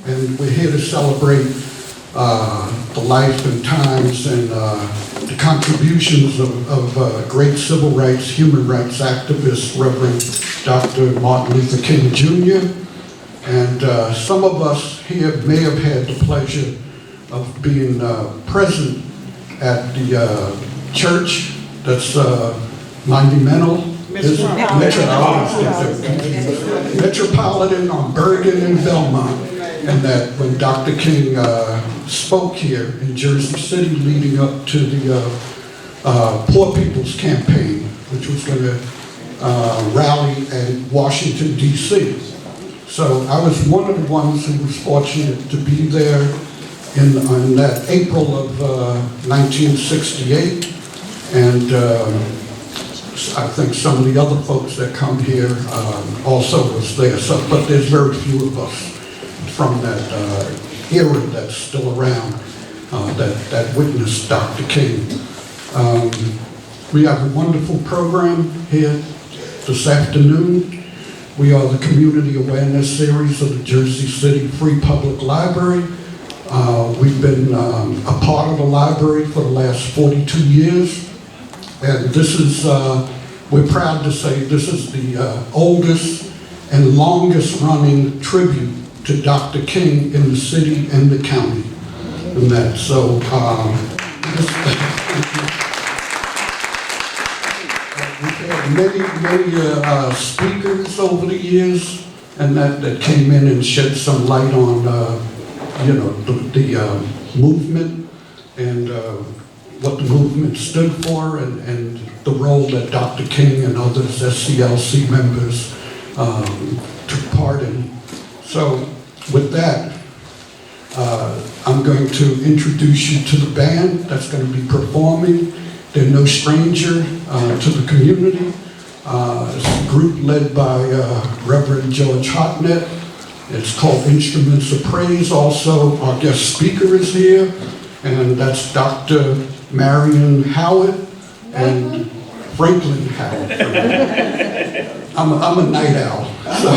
and we're here to celebrate the life and times and the contributions of great civil rights, human rights activist, Reverend Dr. Martin Luther King Jr. And some of us here may have had the pleasure of being present at the church that's monumental. Metropolitan on Bergen and Belmont. And that when Dr. King spoke here in Jersey City leading up to the Poor People's Campaign, which was going to rally at Washington, D.C. So I was one of the ones who was fortunate to be there in that April of 1968. And I think some of the other folks that come here also was there. So, but there's very few of us from that era that's still around that witnessed Dr. King. We have a wonderful program here this afternoon. We are the Community Awareness Series of the Jersey City Free Public Library. We've been a part of the library for the last 42 years. And this is, we're proud to say this is the oldest and longest running tribute to Dr. King in the city and the county. And that, so, we've had many speakers over the years and that came in and shed some light on, you know, the movement and what the movement stood for and the role that Dr. King and others SCLC members took part in. So with that, I'm going to introduce you to the band that's going to be performing. They're no stranger to the community. It's a group led by Reverend George Hodnett. It's called Instruments of Praise. Also, our guest speaker is here, and that's Dr. Marion Howard and Franklin Howard. I'm a night owl, so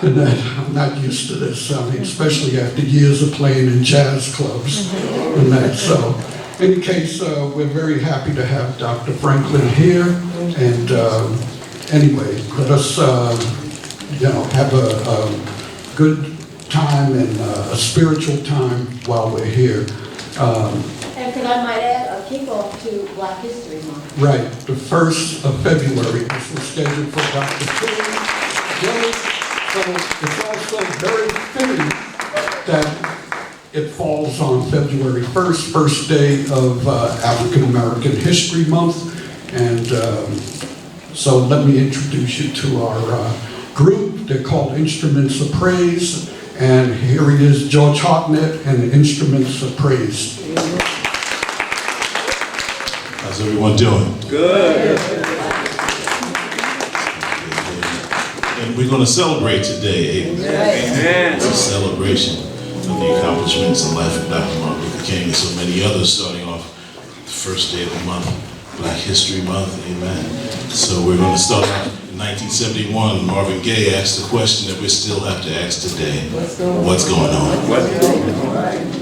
I'm not used to this. I mean, especially after years of playing in jazz clubs and that. So, in any case, we're very happy to have Dr. Franklin here. And anyway, let us, you know, have a good time and a spiritual time while we're here. And could I might add, a kickoff to Black History Month. Right, the 1st of February. This was scheduled for Dr. King. So it's also very fitting that it falls on February 1st, first day of African American History Month. And so let me introduce you to our group. They're called Instruments of Praise. And here he is, George Hodnett and Instruments of Praise. How's everyone doing? Good. And we're going to celebrate today. Amen. It's a celebration of the accomplishments and life of Dr. Martin Luther King and so many others, starting off the first day of the month, Black History Month. Amen. So we're going to start off in 1971. Marvin Gaye asked the question that we still have to ask today. What's going on? What's going on?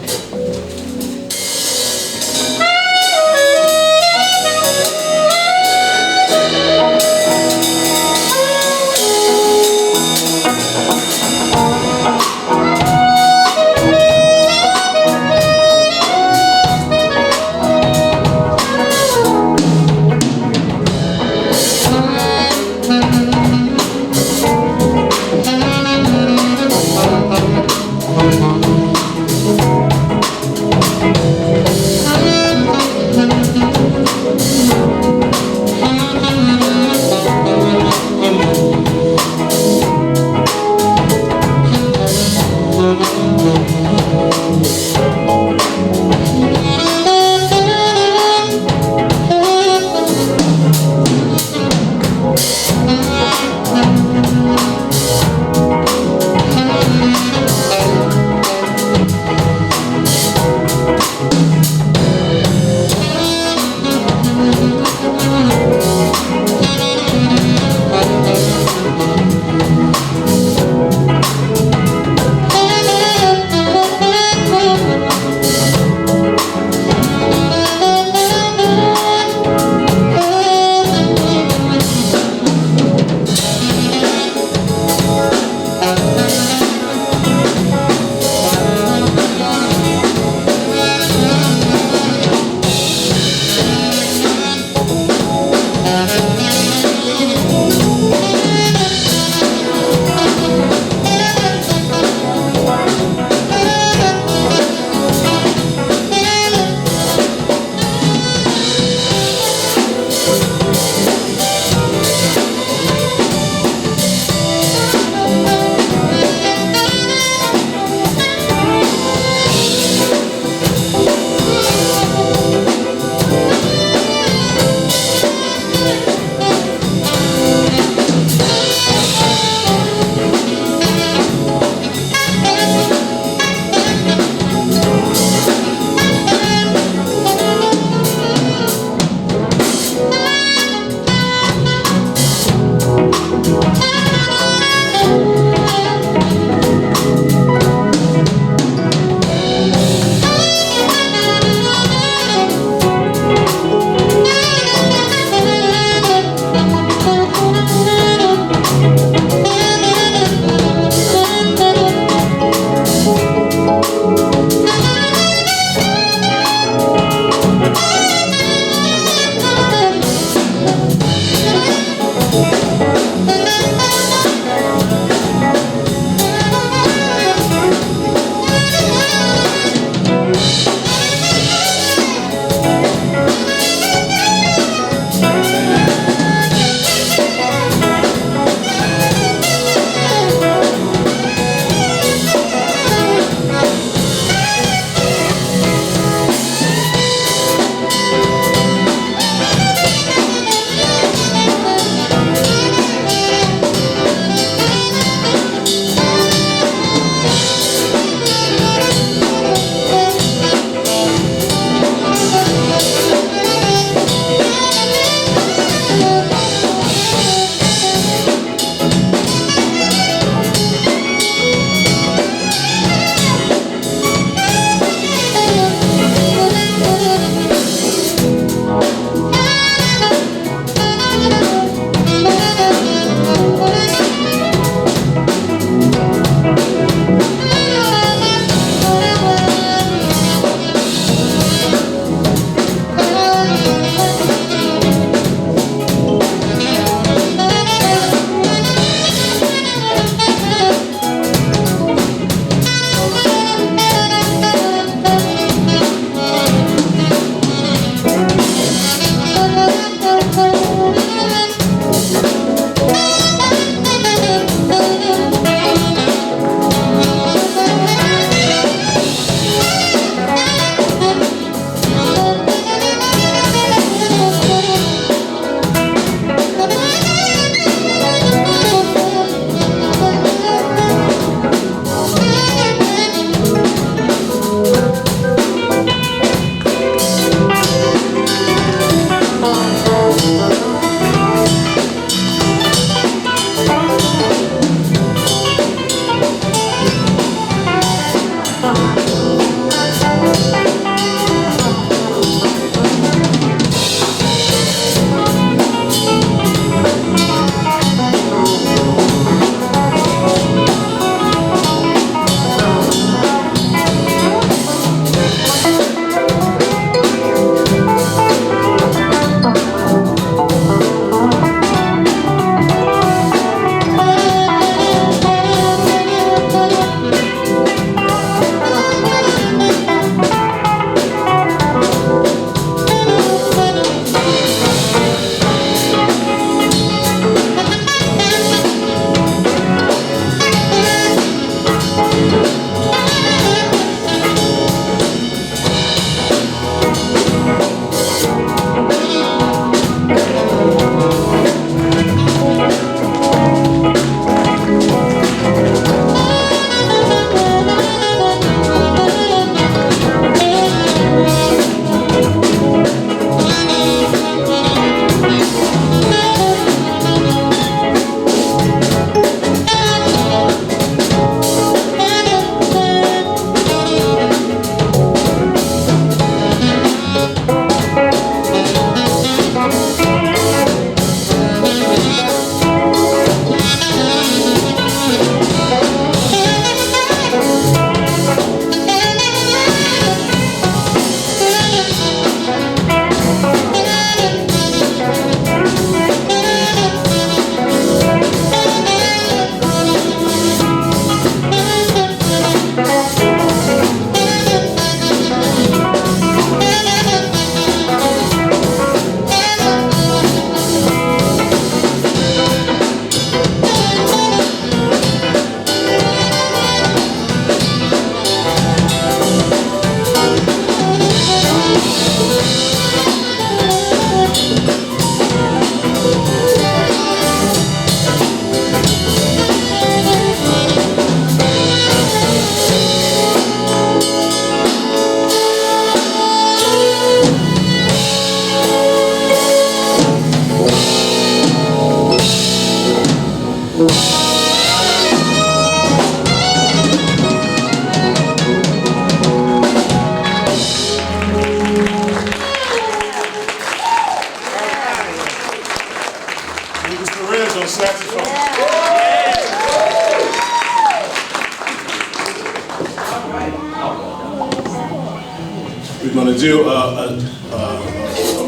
do an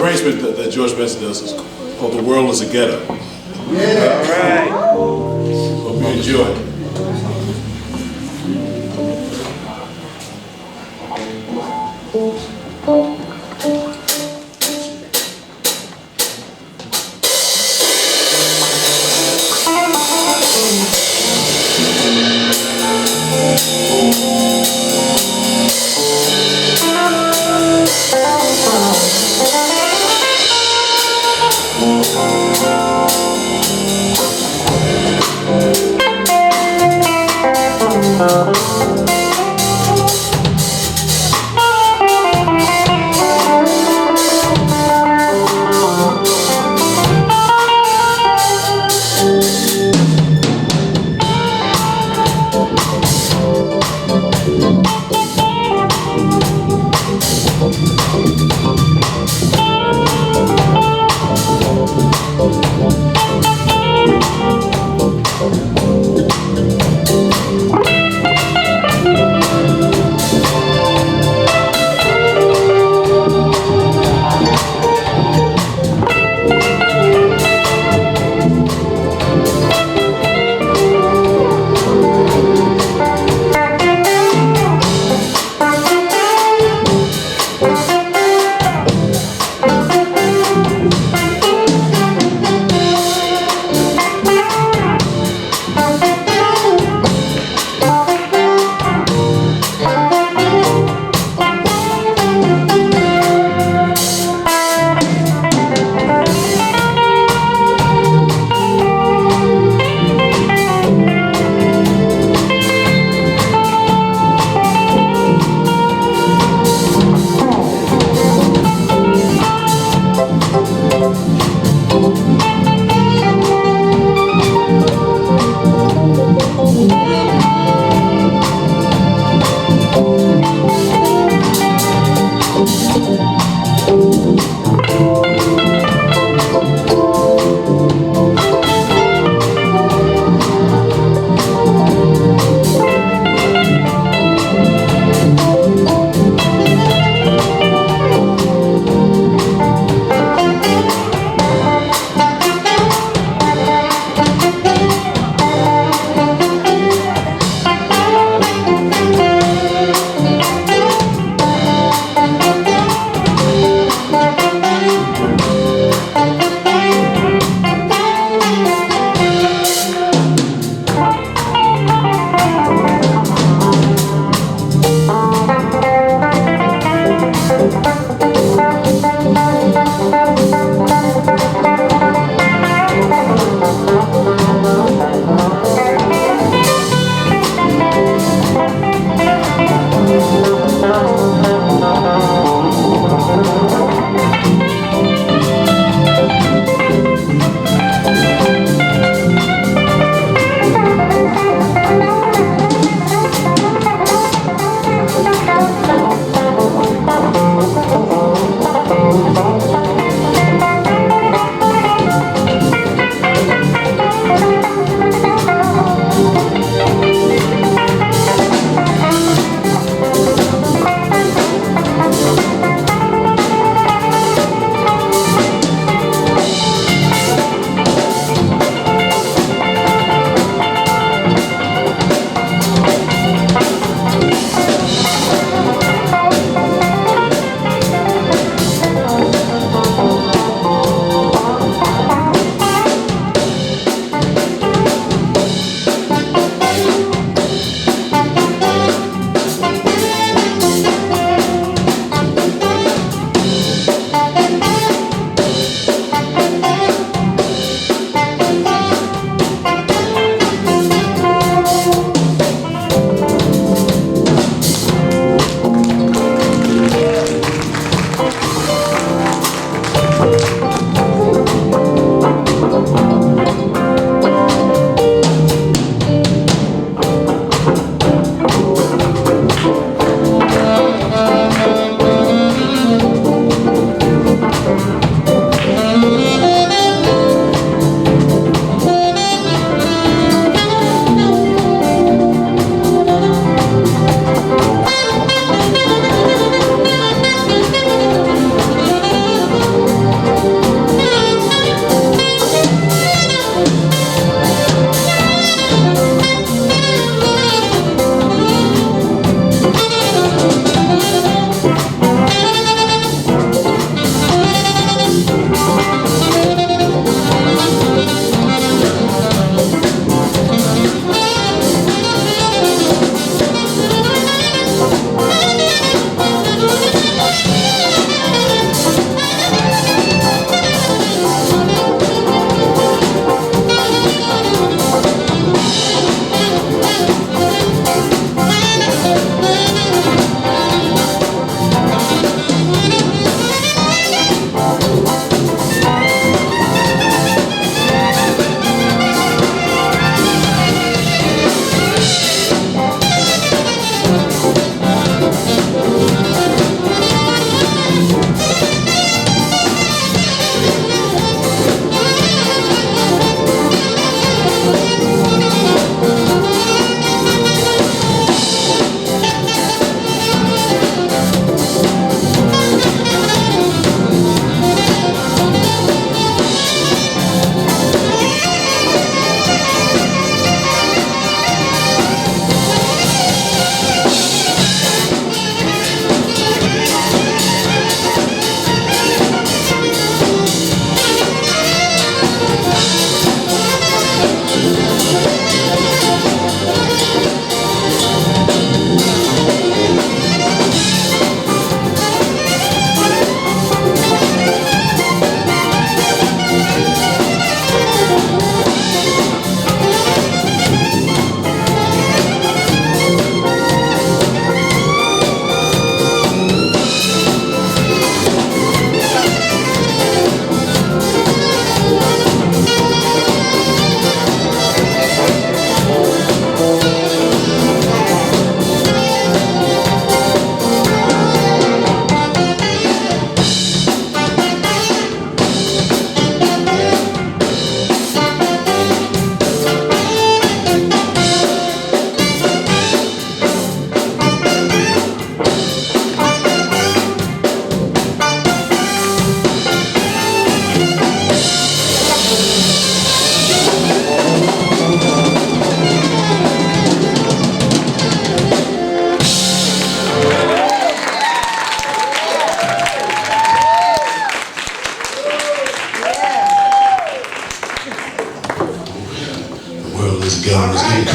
arrangement that George Benson does. It's called "The World Is a Ghetto." All right. Hope you enjoy it.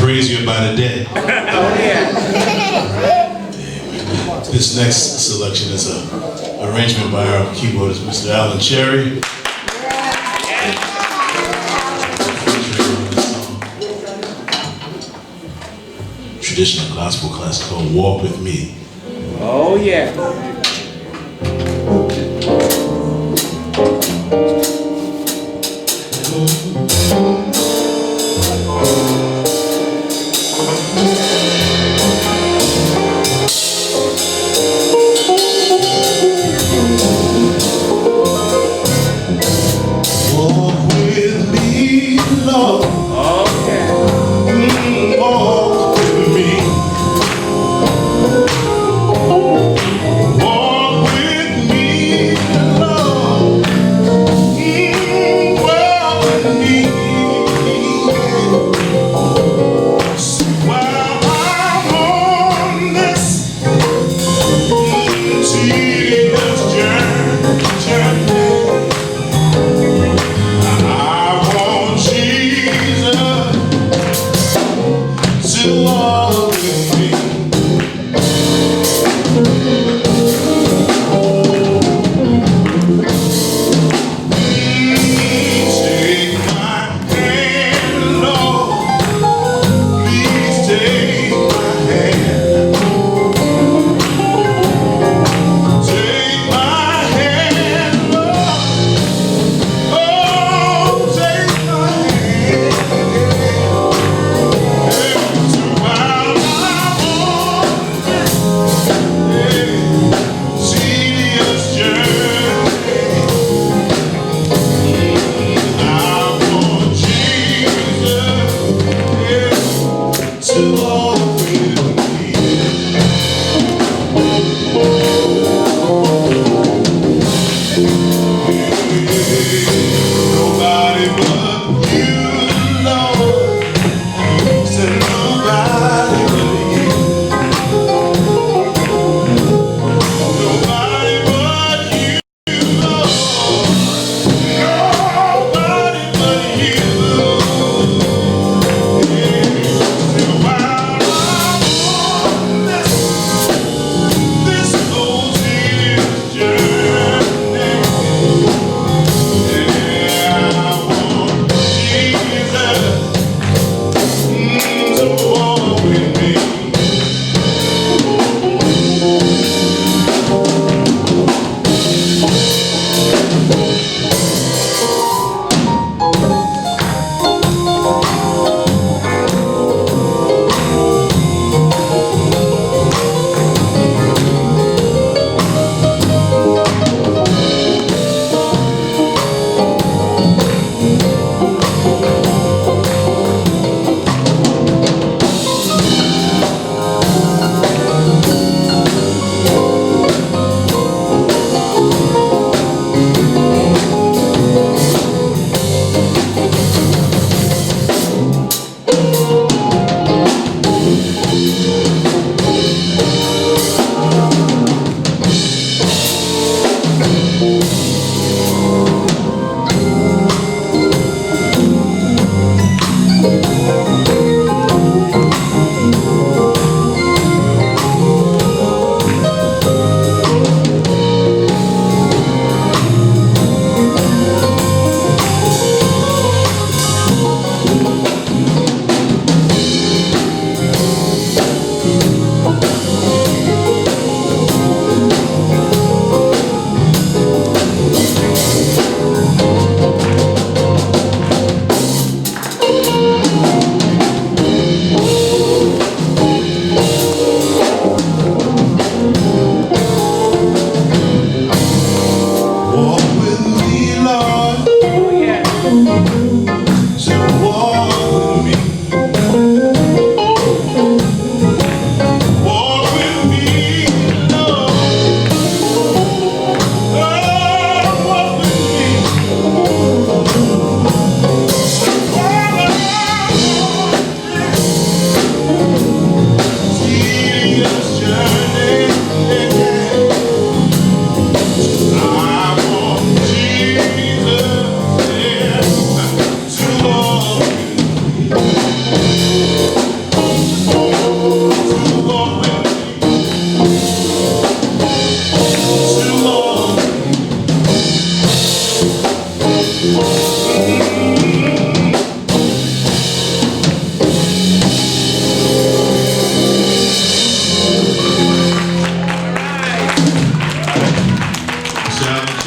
praise you by the day. Oh, yeah. This next selection is an arrangement by our keyboardist, Mr. Alan Cherry. Traditional gospel classic called Walk With Me. Oh, yeah. Walk with me, Lord. Okay. Walk with me. Walk with me, Lord. Walk with me. While I'm on this tedious journey, I want Jesus to walk with me. Take my hand, Lord. Please take my hand. Take my hand, Lord. Oh, take my hand. So while I'm on this tedious journey, I want Jesus to walk with me. Nobody but you, Lord. Said nobody but you. Nobody but you, Lord. Nobody but you. And while I'm on this old tedious journey, I want Jesus to walk with me.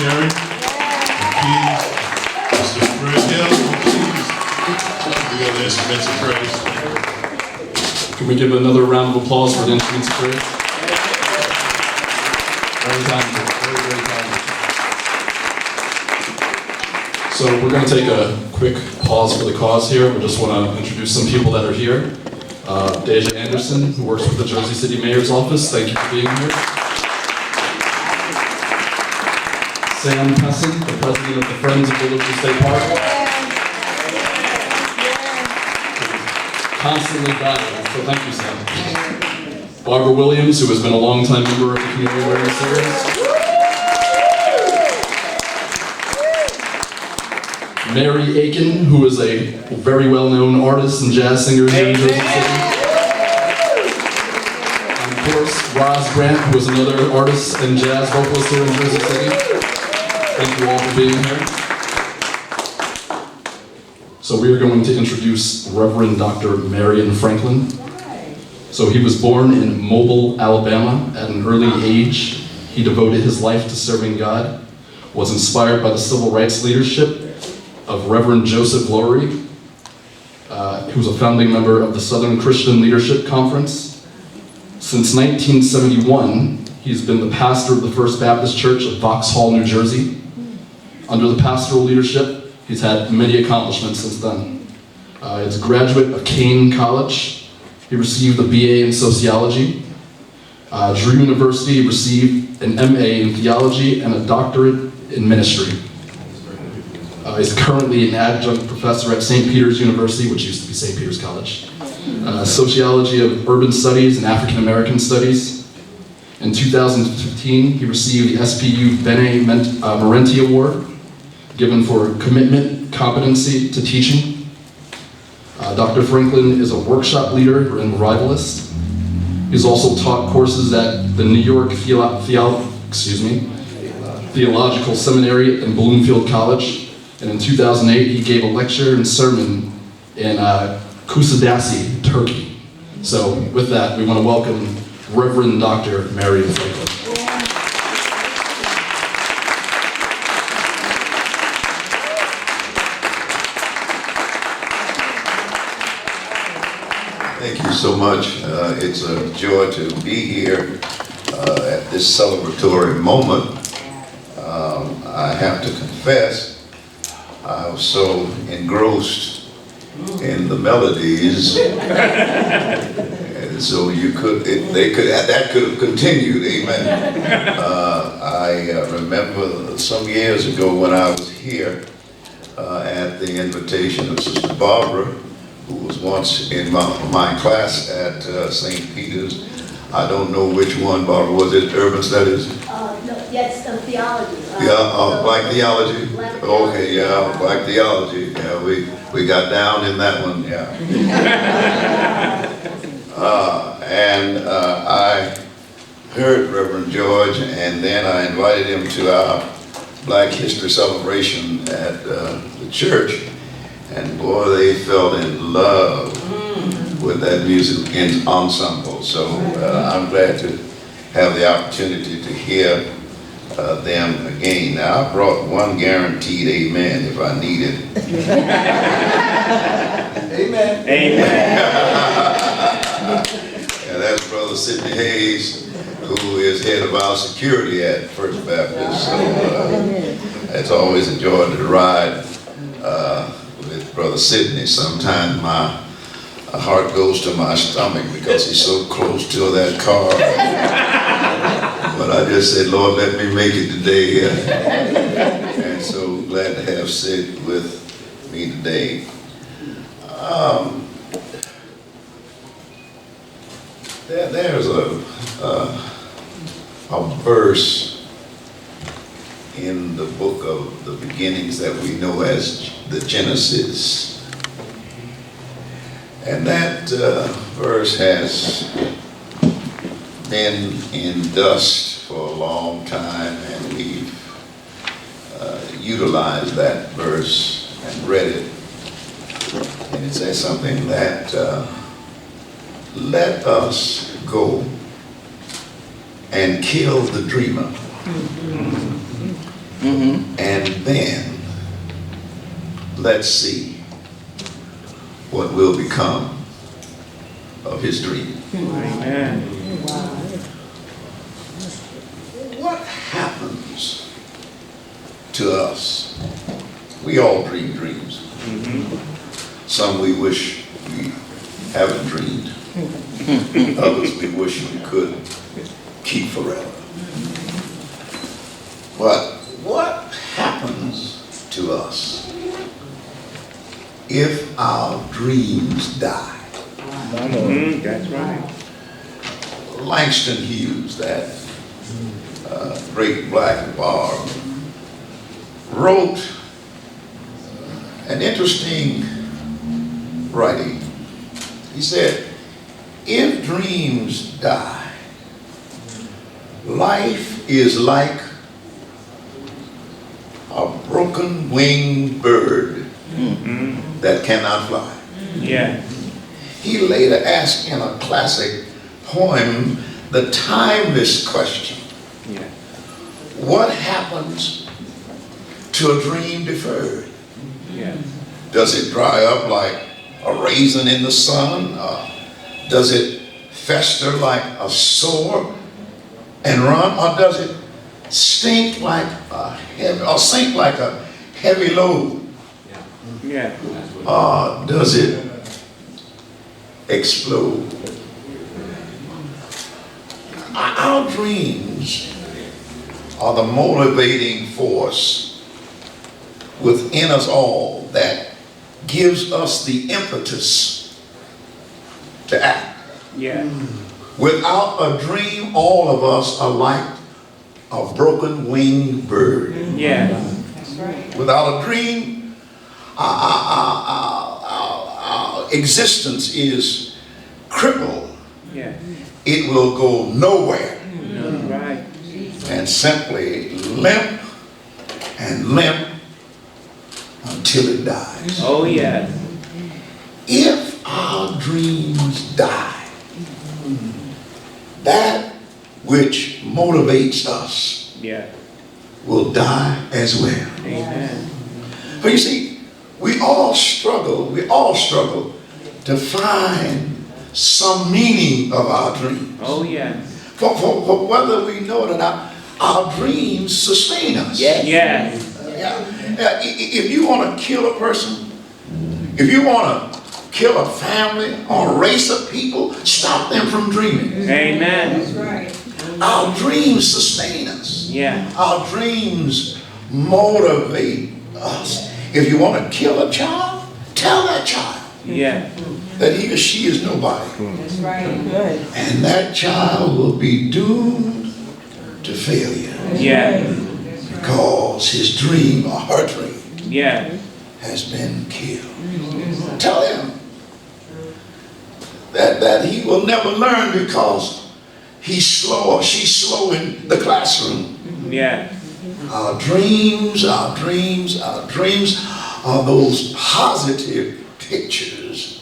Sharon. Keys. Mr. Fred Hill on keys. We got the instruments of praise. Can we give another round of applause for the instruments of praise? Very talented, very talented. So we're going to take a quick pause for the cause here. We just want to introduce some people that are here. Deja Anderson, who works with the Jersey City Mayor's Office. Thank you for being here. Sam Pessin, the president of the Friends of Liverpool State Park. Constantly battling, so thank you, Sam. Barbara Williams, who has been a longtime member of the Community Awareness Series. Mary Aiken, who is a very well-known artist and jazz singer here in Jersey City. And of course, Roz Grant, who is another artist and jazz vocalist here in Jersey City. Thank you all for being here. So we are going to introduce Reverend Dr. Marion Franklin. So he was born in Mobile, Alabama at an early age. He devoted his life to serving God, was inspired by the civil rights leadership of Reverend Joseph Lowry, who was a founding member of the Southern Christian Leadership Conference. Since 1971, he's been the pastor of the First Baptist Church of Vauxhall, New Jersey. Under the pastoral leadership, he's had many accomplishments since then. He's a graduate of Kane College. He received a BA in sociology. Drew University received an MA in theology and a doctorate in ministry. He's currently an adjunct professor at St. Peter's University, which used to be St. Peter's College. Sociology of Urban Studies and African American Studies. In 2015, he received the SPU Bene Merenti Award, given for commitment, competency to teaching. Dr. Franklin is a workshop leader and revivalist. He's also taught courses at the New York Theological Seminary and Bloomfield College. And in 2008, he gave a lecture and sermon in Kusadasi, Turkey. So with that, we want to welcome Reverend Dr. Marion Franklin. Thank you so much. It's a joy to be here at this celebratory moment. I have to confess, I was so engrossed in the melodies, and so that could have continued. Amen. I remember some years ago when I was here at the invitation of Sister Barbara, who was once in my class at St. Peter's. I don't know which one, Barbara, was it Urban Studies? No, yes, theology. Black theology? Okay, yeah, Black theology. Yeah, we got down in that one, yeah. I heard Reverend George, and then I invited him to our Black History celebration at the church. And boy, they fell in love with that music ensemble. So I'm glad to have the opportunity to hear them again. Now, I brought one guaranteed amen if I need it. Amen. Amen. And that's Brother Sidney Hayes, who is head of our security at First Baptist. So it's always a joy to ride with Brother Sidney. Sometimes my heart goes to my stomach because he's so close to that car. But I just said, Lord, let me make it today. And so glad to have Sid with me today. There's a verse in the book of the beginnings that we know as the Genesis. And that verse has been in dust for a long time, and we've utilized that verse and read it. And it says something that let us go and kill the dreamer. And then, let's see what will become of his dream. Amen. What happens to us? We all dream dreams. Some we wish we haven't dreamed. Others we wish we could keep forever. But what happens to us if our dreams die? That's right. Langston Hughes, that great black barb, wrote an interesting writing. He said, if dreams die, life is like a broken winged bird that cannot fly. Yeah. He later asked in a classic poem the timeless question, Yeah. what happens to a dream deferred? Yeah. Does it dry up like a raisin in the sun? Does it fester like a sore and run? Or does it stink like a heavy, or sink like a heavy load? Yeah. Or does it explode? Our dreams are the motivating force within us all that gives us the impetus to act. Yeah. Without a dream, all of us are like a broken winged bird. Yeah. Without a dream, our existence is crippled. Yeah. It will go nowhere Right. and simply limp and limp until it dies. Oh, yeah. If our dreams die, that which motivates us Yeah. will die as well. Amen. But you see, we all struggle to find some meaning of our dreams. Oh, yeah. For whether we know it or not, our dreams sustain us. Yeah. Yeah. If you want to kill a person, if you want to kill a family or a race of people, stop them from dreaming. Amen. Our dreams sustain us. Yeah. Our dreams motivate us. If you want to kill a child, tell that child Yeah. that he or she is nobody. That's right. Good. And that child will be doomed to failure Yeah. because his dream or her dream Yeah. has been killed. Tell him that he will never learn because he's slow or she's slow in the classroom. Yeah. Our dreams are those positive pictures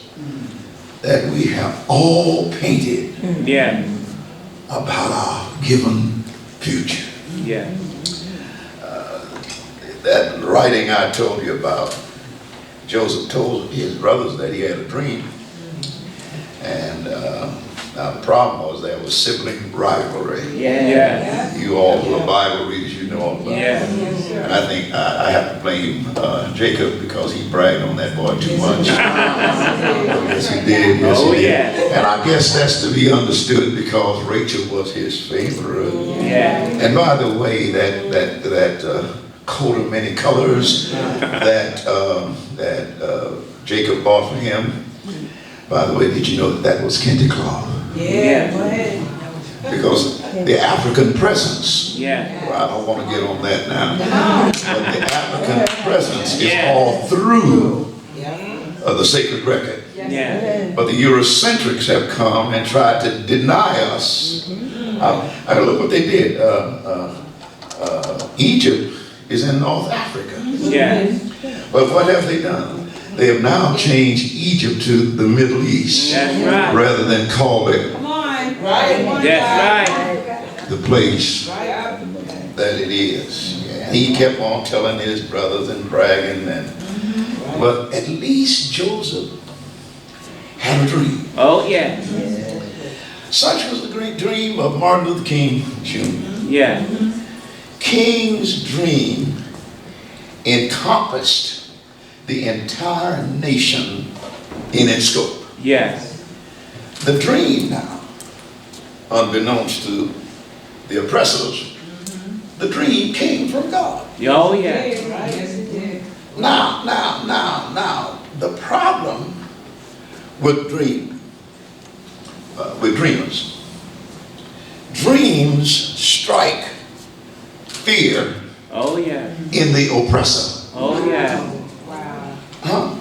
that we have all painted Yeah. about our given future. Yeah. That writing I told you about, Joseph told his brothers that he had a dream. And now the problem was there was sibling rivalry. Yeah. You all who are Bible readers, you know all about it. Yeah. And I think I have to blame Jacob because he bragged on that boy too much. Yes, he did. Yes, Oh, he did. yeah. And I guess that's to be understood because Rachel was his favorite. Yeah. And by the way, that coat of many colors that Jacob bought for him. By the way, did you know that was Kente cloth? Yeah. Go ahead. Because the African presence. Yeah. Well, I don't want to get on that now. But the African presence is Yeah. all through the sacred record. Yeah. But the Eurocentrics have come and tried to deny us. Look what they did. Egypt is in North Africa. Yeah. But what have they done? They have now changed Egypt to the Middle East That's right. rather than call it Come on. Right. That's right. the place that it is. Yeah. He kept on telling his brothers and bragging, but at least Joseph had a dream. Oh, yeah. Such was the great dream of Martin Luther King Jr. Yeah. King's dream encompassed the entire nation in its scope. Yes. The dream now, unbeknownst to the oppressors, the dream came from God. Oh, yeah. Yes, it did. Now, the problem with dreamers. Dreams strike fear Oh, yeah. in the oppressor. Oh, yeah. Wow.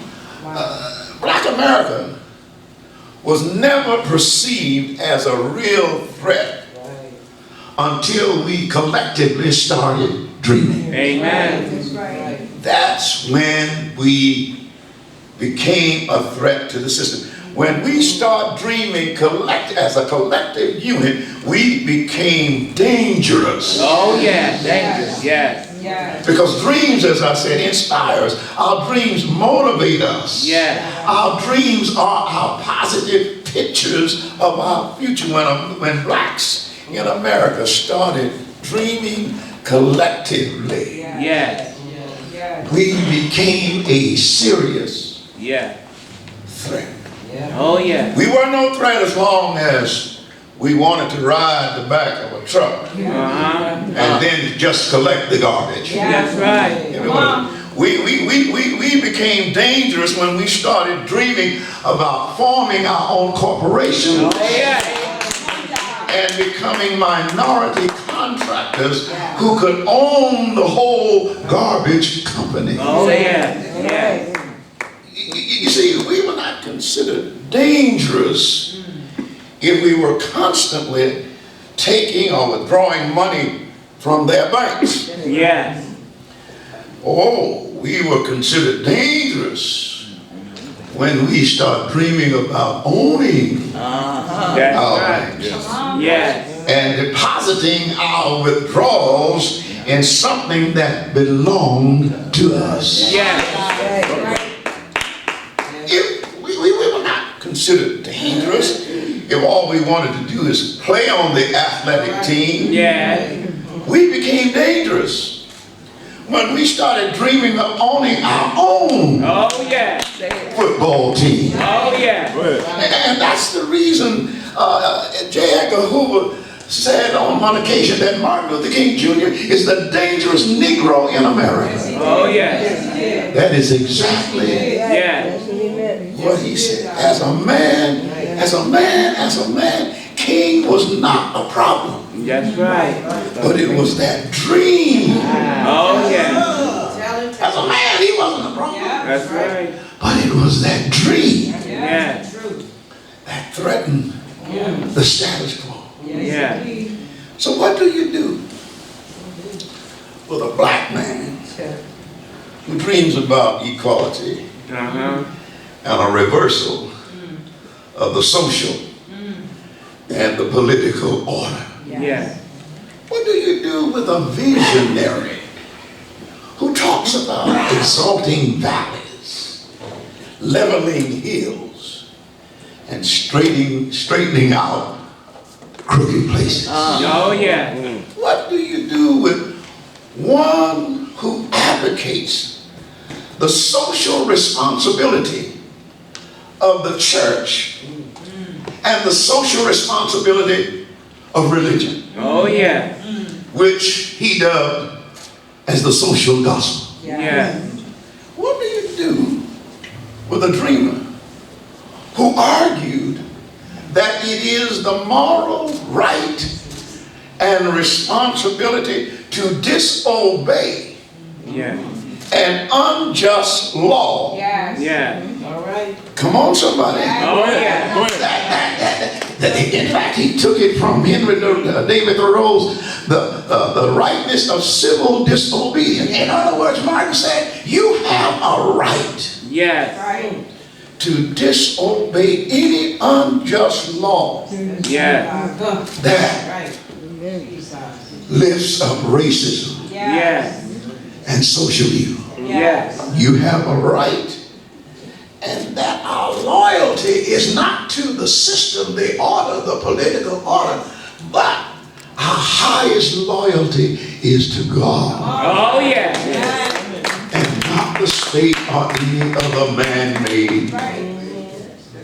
Black America was never perceived as a real threat until we collectively started dreaming. Amen. That's right. That's when we became a threat to the system. When we start dreaming as a collective unit, we became dangerous. Oh, yeah. Dangerous. Yes. Yes. Because dreams, as I said, inspire us. Our dreams motivate us. Yeah. Our dreams are our positive pictures of our future. When blacks in America started dreaming collectively, Yes. Yes. we became a serious Yeah. threat. Oh, yeah. We were no threat as long as we wanted to ride the back of a truck Uh-huh. and then just collect the garbage. That's right. You know, we became dangerous when we started dreaming about forming our own corporation Oh, yeah. and becoming minority contractors who could own the whole garbage company. Oh, yeah. Yeah. You see, we were not considered dangerous if we were constantly taking or withdrawing money from their banks. Yes. Oh, we were considered dangerous when we start dreaming about owning That's our right. banks Yes. and depositing our withdrawals in something that belonged to us. Yes. If we were not considered dangerous if all we wanted to do is play on the athletic team. Yes. We became dangerous when we started dreaming of owning our own Oh, yeah. football team. Oh, yeah. And that's the reason J. Edgar Hoover said on one occasion that Martin Luther King Jr. is the dangerous Negro in America. Oh, yeah. That is exactly Yeah. what he said. As a man, King was not a problem. That's right. But it was that dream. Oh, yeah. As a man, he wasn't a problem. That's right. But it was that dream Yeah. that threatened the status quo. Yeah. So what do you do with a black man who dreams about equality Uh-huh. and a reversal of the social and the political order? Yeah. What do you do with a visionary who talks about exalting valleys, leveling hills, and straightening out crooked places? Oh, yeah. What do you do with one who advocates the social responsibility of the church and the social responsibility of religion, Oh, yeah. which he dubbed as the social gospel? Yeah. What do you do with a dreamer who argued that it is the moral right and responsibility to disobey Yeah. an unjust law? Yes. Yeah. All right. Come on, somebody. Oh, yeah. In fact, he took it from David Thoreau's the rightness of civil disobedience. In other words, Martin said, you have a right Yes. Right. to disobey any unjust law Yeah. that Right. lifts up racism, Yes. and so shall you. Yes. You have a right, and that our loyalty is not to the system, the order, the political order, but our highest loyalty is to God, Oh, yes. and not the state or any other man-made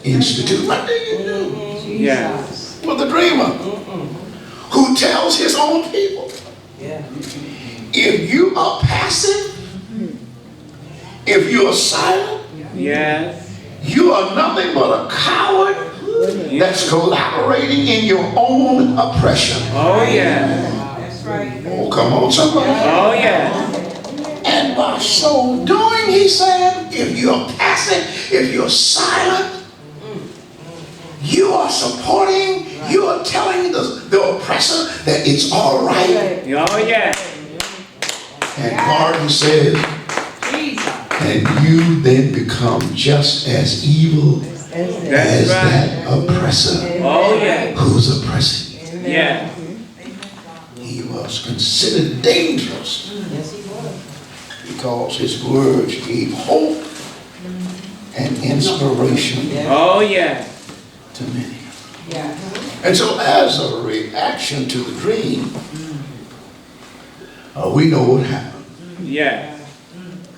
institute. What do you do Yes. with the dreamer who tells his own people, if you are passive, if you are silent, Yes. you are nothing but a coward that's collaborating in your own oppression. Oh, yes. That's right. Oh, come on, somebody. Oh, yes. And by so doing, he said, if you're passive, if you're silent, you are supporting, you are telling the oppressor that it's all right. Oh, yes. And Martin says, Jesus. and you then become just as evil as That's that right. oppressor Oh, yes. who's oppressing you. Yes. He was considered dangerous because his words gave hope and inspiration Oh, yes. to many. Yeah. And so as a reaction to the dream, we know what happened Yes.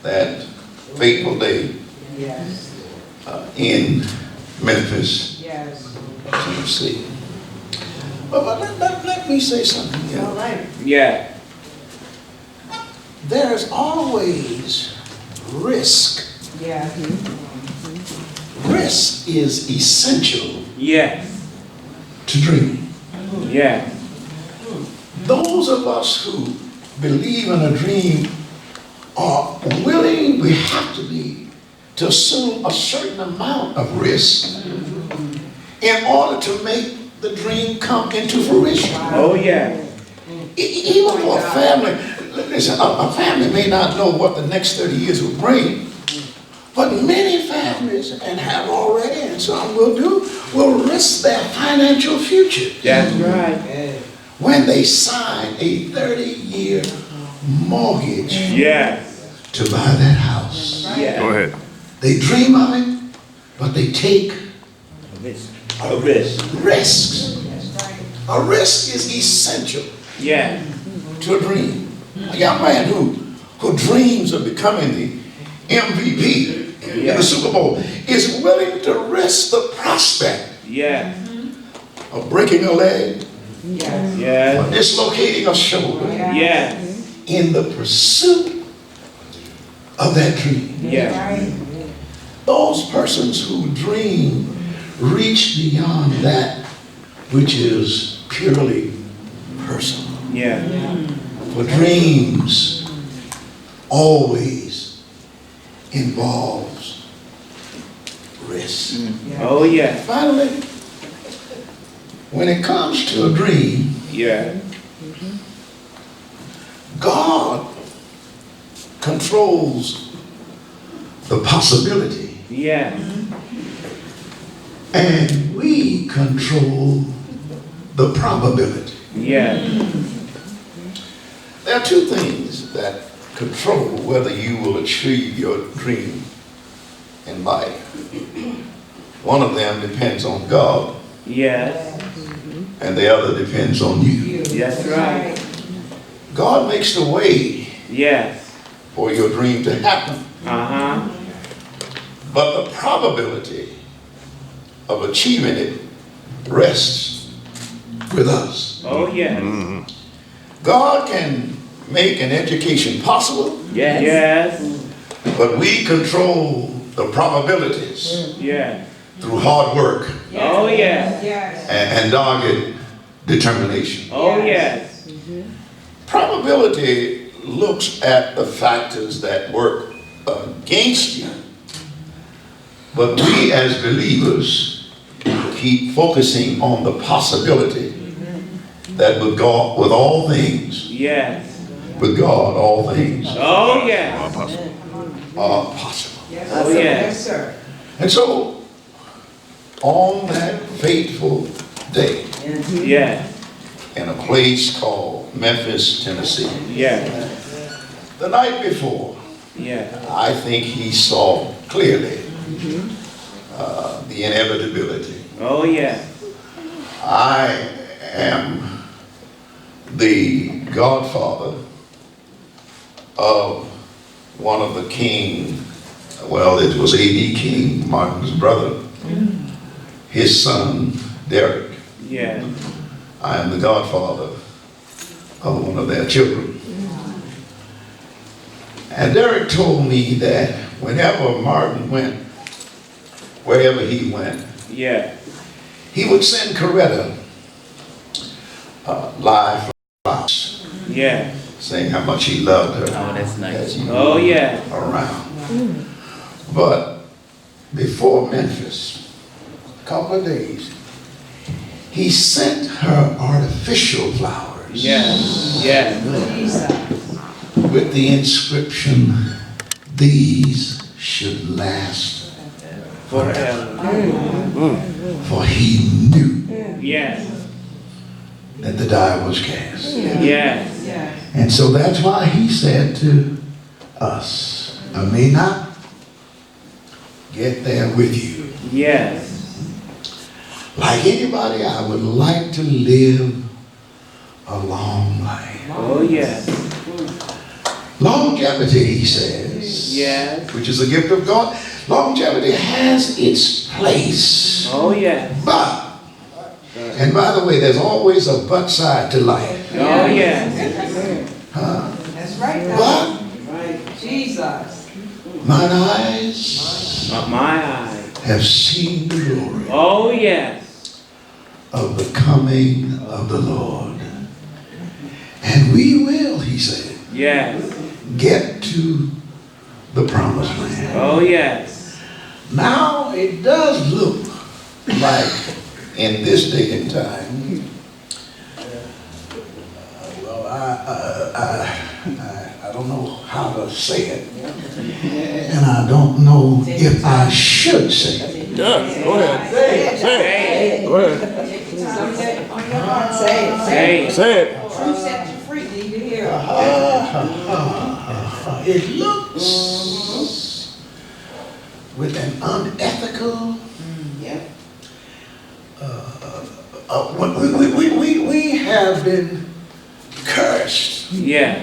that fateful day Yes. in Memphis, Yes. Tennessee. But let me say something here. Yeah. There's always risk. Yeah. Risk is essential Yes. to dreaming. Yeah. Those of us who believe in a dream are willing, we have to be, to assume a certain amount of risk in order to make the dream come into fruition. Oh, yeah. Even for a family, listen, a family may not know what the next 30 years will bring, but many families, and have already, and some will do, will risk their financial future That's right. when they sign a 30-year mortgage Yes. to buy that house. Yeah. Go ahead. They dream of it, but they take A risk. risks. A risk is essential Yeah. to a dream. A young man who dreams of becoming the MVP in the Super Bowl is willing to risk the prospect Yeah. of breaking a leg, Yes. Yes. or dislocating a shoulder Yes. in the pursuit of that dream. Yeah. Right. Those persons who dream reach beyond that which is purely personal. Yeah. For dreams always involves risk. Oh, yeah. Finally, when it comes to a dream, Yeah. God controls the possibility, Yeah. and we control the probability. Yeah. There are two things that control whether you will achieve your dream in life. One of them depends on God, Yes. and the other depends on you. That's right. God makes the way Yes. for your dream to happen, Uh-huh. but the probability of achieving it rests with us. Oh, yeah. God can make an education possible, Yes. Yes. but we control the probabilities Yeah. through hard work Oh, yeah. Yes. and dogged determination. Oh, yes. Probability looks at the factors that work against you, but we as believers keep focusing on the possibility that with God, with all things, Yes. with God, all things Oh, yes. are possible. Yes, Oh, sir. yeah. Yes, sir. And so, on that fateful day, Yeah. in a place called Memphis, Tennessee, Yeah. The night before, Yeah. I think he saw clearly the inevitability. Oh, yeah. I am the godfather of one of the king, well, it was A.B. King, Martin's brother, his son, Derek. Yeah. I am the godfather of one of their children. And Derek told me that whenever Martin went, wherever he went, Yeah. he would send Coretta live flowers, Yeah. saying how much he loved her. Oh, that's nice. as he Oh, moved yeah. around. But before Memphis, a couple of days, he sent her artificial flowers Yeah. Yeah. Jesus. with the inscription, "These should last Forever. for he knew Yes. that the die was cast." Yes. Yes. And so that's why he said to us, "I may not get there with you. Yes. Like anybody, I would like to live a long life." Oh, yes. Longevity, he says, Yes. which is a gift of God. Longevity has its place. Oh, yes. But, and by the way, there's always a but side to life. Oh, yes. That's right. But Jesus. mine eyes My eye. have seen the glory Oh, yes. of the coming of the Lord. And we will, he said, Yes. get to the promised land. Oh, yes. Now, it does look like in this day and time, well, I don't know how to say it, and I don't know if I should say it. Yeah, go ahead. Say it. Go ahead. Something on your heart. Say it. Say it. Say it. Truth set you free. Need to hear it. It looks with an unethical, Yep. we have been cursed Yeah.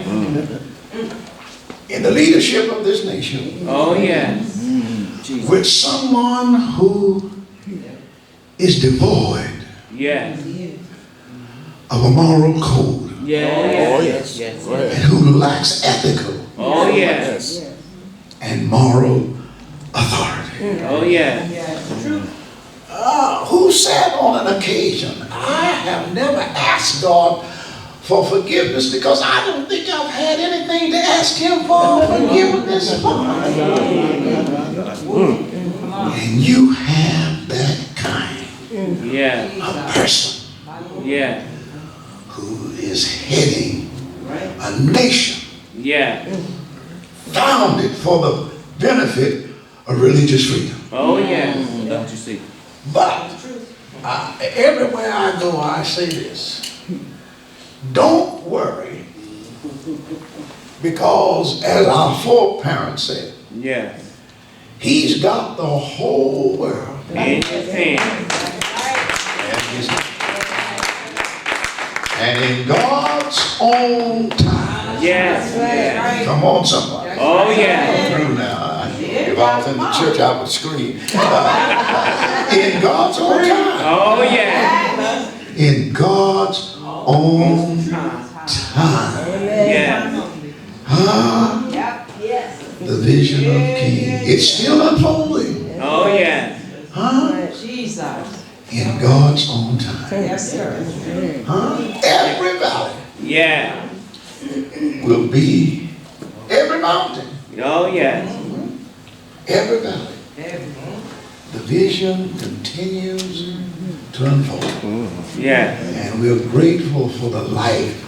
in the leadership of this nation Oh, yes. with someone who is devoid Yes. of a moral code Oh, yes. Go and ahead. who lacks ethical Oh, yes. Yes. and moral authority. Oh, yes. Who said on an occasion, "I have never asked God for forgiveness because I don't think I've had anything to ask him for forgiveness for." And you have that kind Yeah. of person Yeah. who is heading a nation Yeah. founded for the benefit of religious freedom. Oh, yes. Don't you see? But everywhere I go, I say this: don't worry, because as our foreparents said, Yes. he's got the whole world In his hand. at his hand. And in God's own time, Yes. Yes. come on, somebody. Oh, yeah. Through now. If I was in the church, I would scream. In God's own time. Oh, yeah. In God's own time. Yes. Huh? Yes. The vision of King. It's still unfolding. Oh, yes. Huh? Jesus. In God's own time. Yes, sir. Huh? Every valley Yeah. will be, every mountain, Oh, yes. every valley. The vision continues to unfold. Yes. And we're grateful for the life,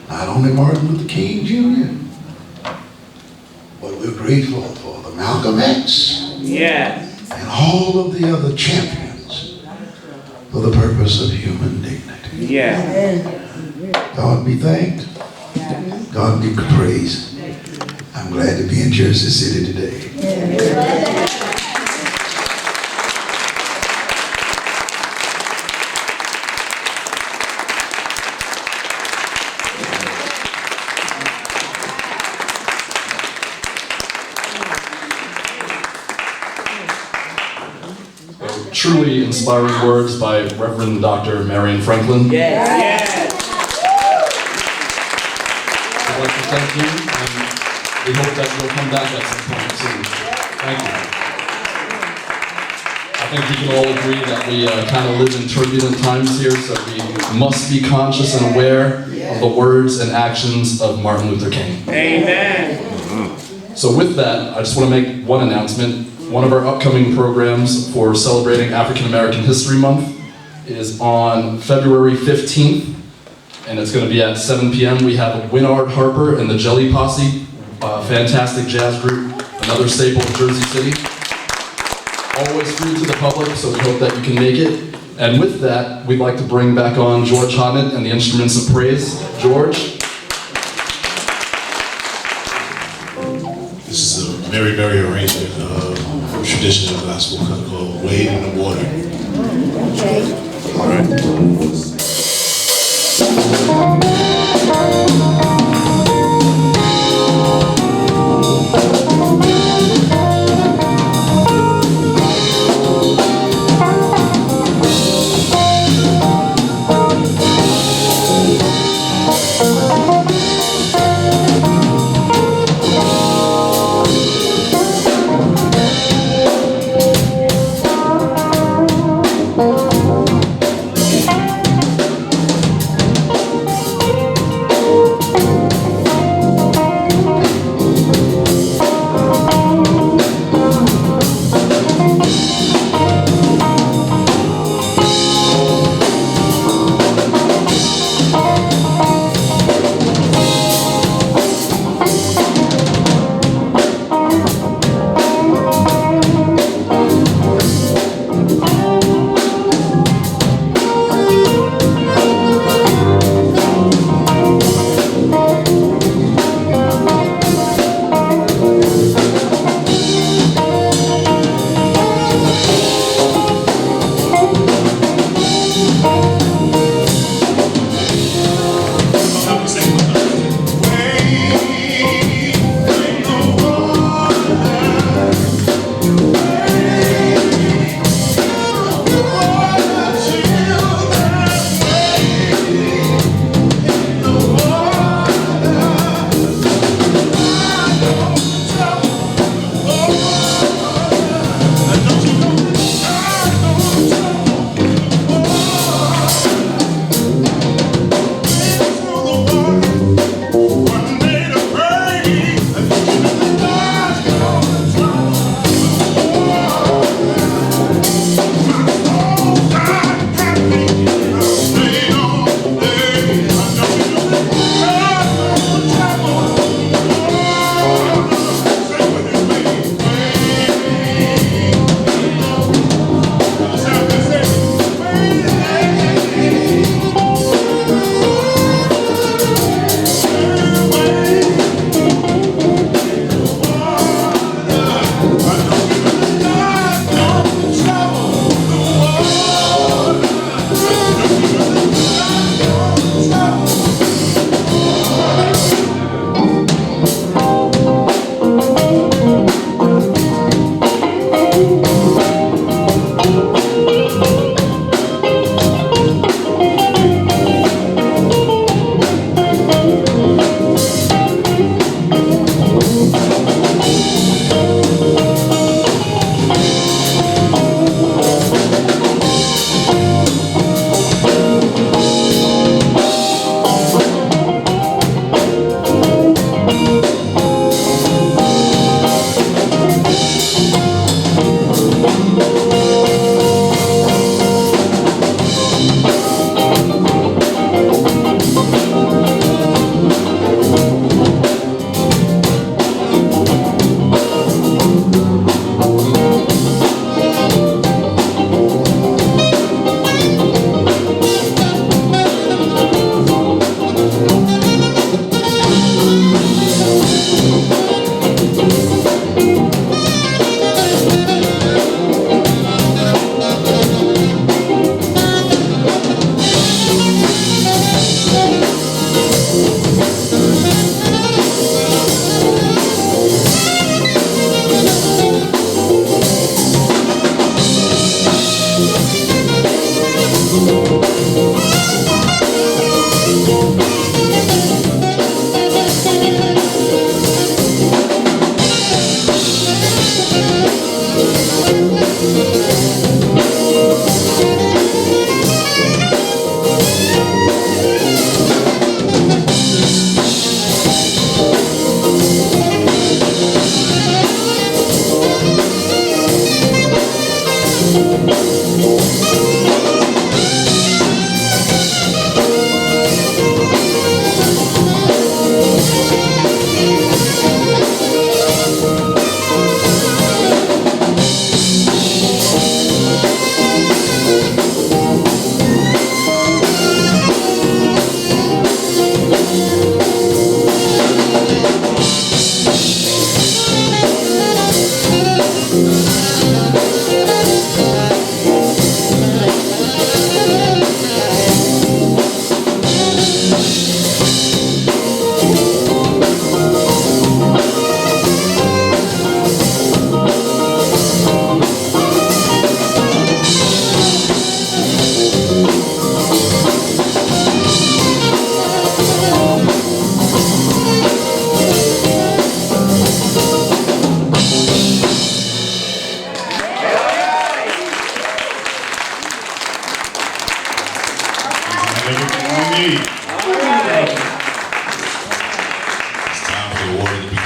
not only Martin Luther King Jr., but we're grateful for the Malcolm X Yes. and all of the other champions for the purpose of human dignity. Yes. God be thanked. God be praised. I'm glad to be in Jersey City today. Truly inspiring words by Reverend Dr. Marion Franklin. Yes. I'd like to thank you, and we hope that you'll come back at some point soon. Thank you. I think we can all agree that we kind of live in turbulent times here, so we must be conscious and aware of the words and actions of Martin Luther King. Amen. So with that, I just want to make one announcement. One of our upcoming programs for celebrating African American History Month is on February 15th, and it's going to be at 7 p.m. We have Winard Harper and the Jelly Posse, a fantastic jazz group, another staple of Jersey City. Always free to the public, so we hope that you can make it. And with that, we'd like to bring back on George Hodnett and the Instruments of Praise. George. This is a very, very arrangement of tradition of gospel called Wade in the Water. All right.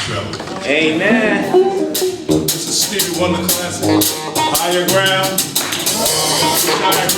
trouble. Amen. This is Stevie Wonder classic. Higher ground. Higher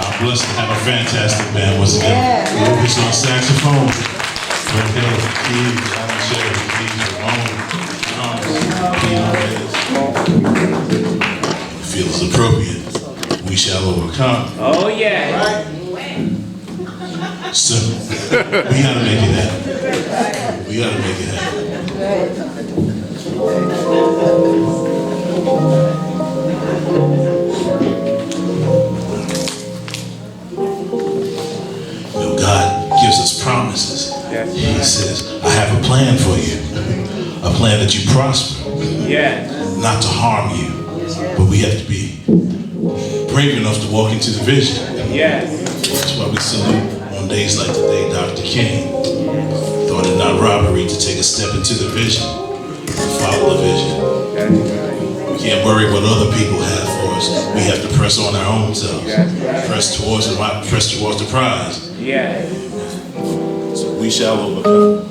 I'm blessed to have a fantastic band once again. Lucas on saxophone, Fred Hill, keys, Alan Sherry, keys, Ramon, drums, Pete on bass. Feels appropriate. We shall overcome. Oh, yeah. So, we gotta make it happen. We gotta make it happen. Well, God gives us promises. He says, I have a plan for you. A plan that you prosper. Yes. Not to harm you. But we have to be brave enough to walk into the vision. Yes. That's why we salute on days like today, Dr. King. Thought it not robbery to take a step into the vision, follow the vision. We can't worry what other people have for us. We have to press on our own selves. Press towards the prize. Yes. So we shall overcome.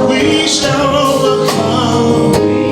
We shall overcome.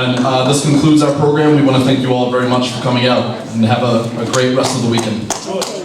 And this concludes our program. We want to thank you all very much for coming out, and have a great rest of the weekend.